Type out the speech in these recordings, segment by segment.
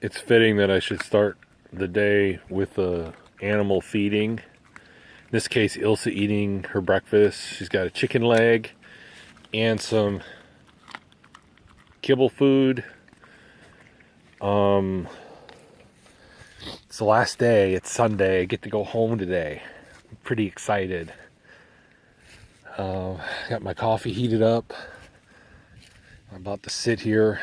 It's fitting that I should start the day with the animal feeding. In this case, Ilsa eating her breakfast. She's got a chicken leg and some kibble food. It's the last day. It's Sunday. I get to go home today. I'm pretty excited. Got my coffee heated up. I'm about to sit here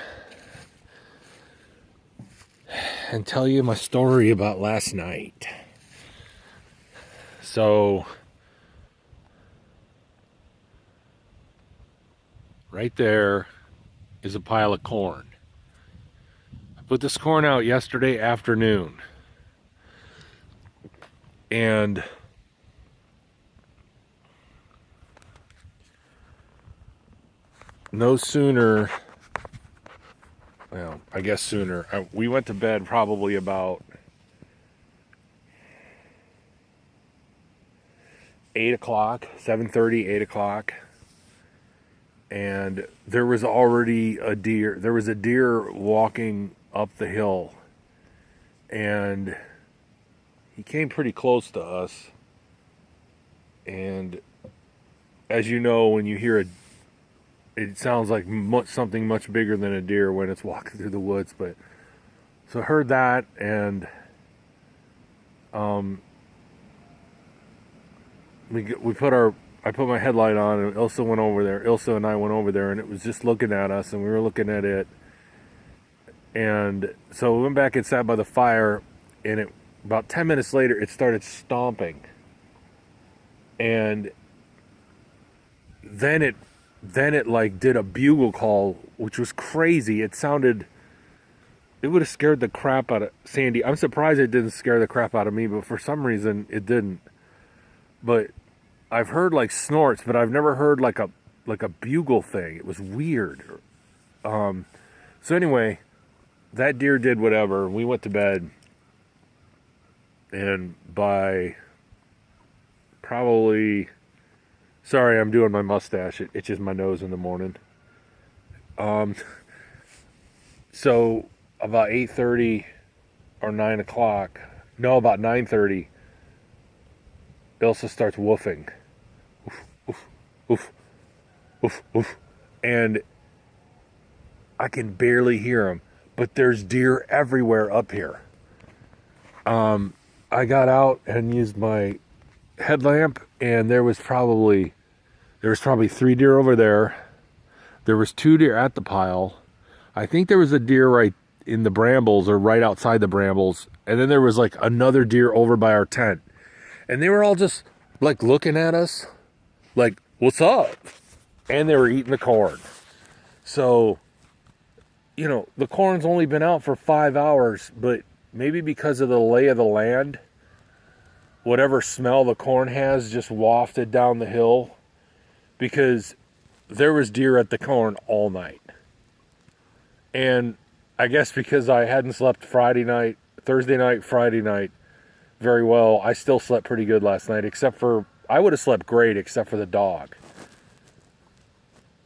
and tell you my story about last night. So, right there is a pile of corn. I put this corn out yesterday afternoon. And no sooner, well, I guess sooner, we went to bed probably about 8 o'clock, 7:30, 8 o'clock. And there was already a deer. There was a deer walking up the hill. And he came pretty close to us. And as you know, when you hear it sounds like something much bigger than a deer when it's walking through the woods. But so I heard that, and I put my headlight on, and Ilsa went over there. Ilsa and I went over there, and it was just looking at us, and we were looking at it. And so we went back and sat by the fire, and about 10 minutes later, it started stomping. And then it like did a bugle call, which was crazy. It would have scared the crap out of Sandy. I'm surprised it didn't scare the crap out of me, but for some reason it didn't. But I've heard like snorts, but I've never heard like a bugle thing. It was weird. So anyway, that deer did whatever. We went to bed, and by probably, sorry, I'm doing my mustache. It itches my nose in the morning. So about 8:30 or 9 o'clock, no, about 9:30, Ilsa starts woofing. Oof, oof, oof, oof. And I can barely hear him, but there's deer everywhere up here. I got out and used my headlamp, and there was probably 3 deer over there. There was 2 deer at the pile. I think there was a deer right in the brambles or right outside the brambles, and then there was like another deer over by our tent. And they were all just like looking at us like, what's up? And they were eating the corn. So, you know, the corn's only been out for 5 hours, but maybe because of the lay of the land, whatever smell the corn has just wafted down the hill, because there was deer at the corn all night. And I guess because I hadn't slept Thursday night, Friday night very well, I still slept pretty good last night, I would have slept great except for the dog.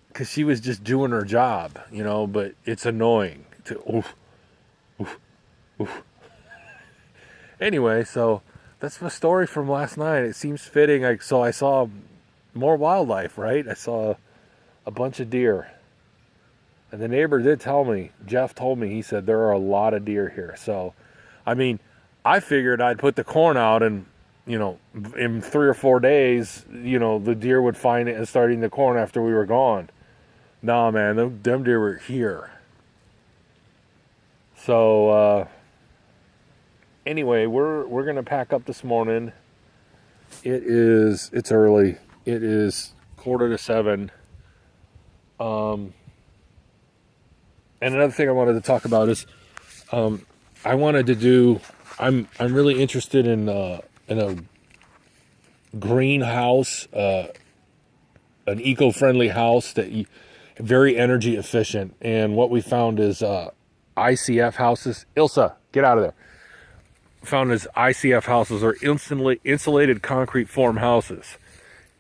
Because she was just doing her job, you know, but it's annoying to oof, oof, oof. Anyway, so that's my story from last night. It seems fitting. I saw more wildlife, right? I saw a bunch of deer. And the neighbor did tell me, Jeff told me, he said there are a lot of deer here. So, I mean, I figured I'd put the corn out and, you know, in 3 or 4 days, you know, the deer would find it and start eating the corn after we were gone. Nah, man, them deer were here. So, anyway, we're gonna pack up this morning. It's early. It is 6:45. And another thing I wanted to talk about is, I'm really interested in a greenhouse, an eco-friendly house very energy efficient. And what we found is ICF houses. Ilsa, get out of there. Found is ICF houses, or insulated concrete form houses.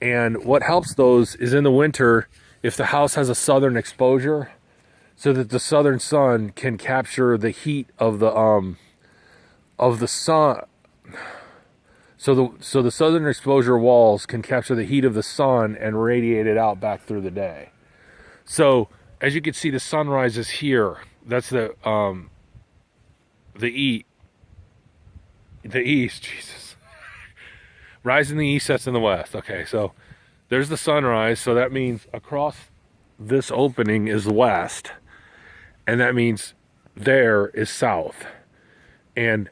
And what helps those is in the winter, if the house has a southern exposure, so that the southern sun can capture the heat of the sun. So the southern exposure walls can capture the heat of the sun and radiate it out back through the day. So as you can see, the sunrise is here. That's the east. Jesus. Rise in the east, sets in the west. Okay, so there's the sunrise. So that means across this opening is west, and that means there is south, and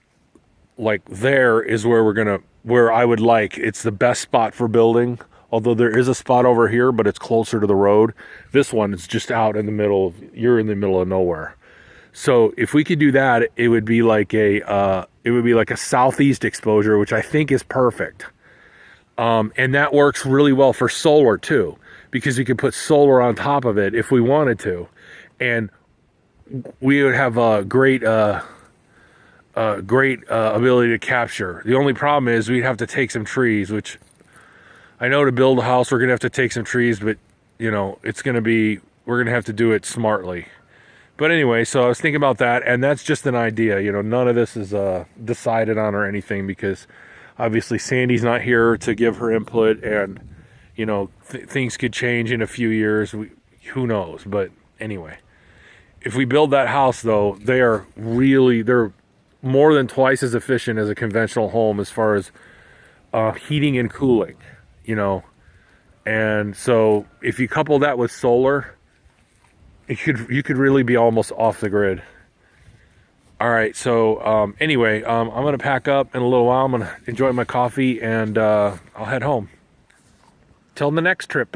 like there is where I would like, it's the best spot for building, although there is a spot over here, but it's closer to the road. This one is just out in the middle you're in the middle of nowhere. So if we could do that, it would be like a southeast exposure, which I think is perfect. And that works really well for solar too, because we could put solar on top of it if we wanted to, and we would have a great ability to capture. The only problem is we'd have to take some trees, which I know to build a house we're gonna have to take some trees, but you know, we're gonna have to do it smartly. But anyway, so I was thinking about that, and that's just an idea. You know, none of this is decided on or anything, because obviously Sandy's not here to give her input, and you know, things could change in a few years. Who knows? But anyway, if we build that house, though, they're more than twice as efficient as a conventional home as far as heating and cooling, you know. And so if you couple that with solar, you could really be almost off the grid. All right, so anyway, I'm gonna pack up in a little while. I'm gonna enjoy my coffee, and I'll head home. Till the next trip.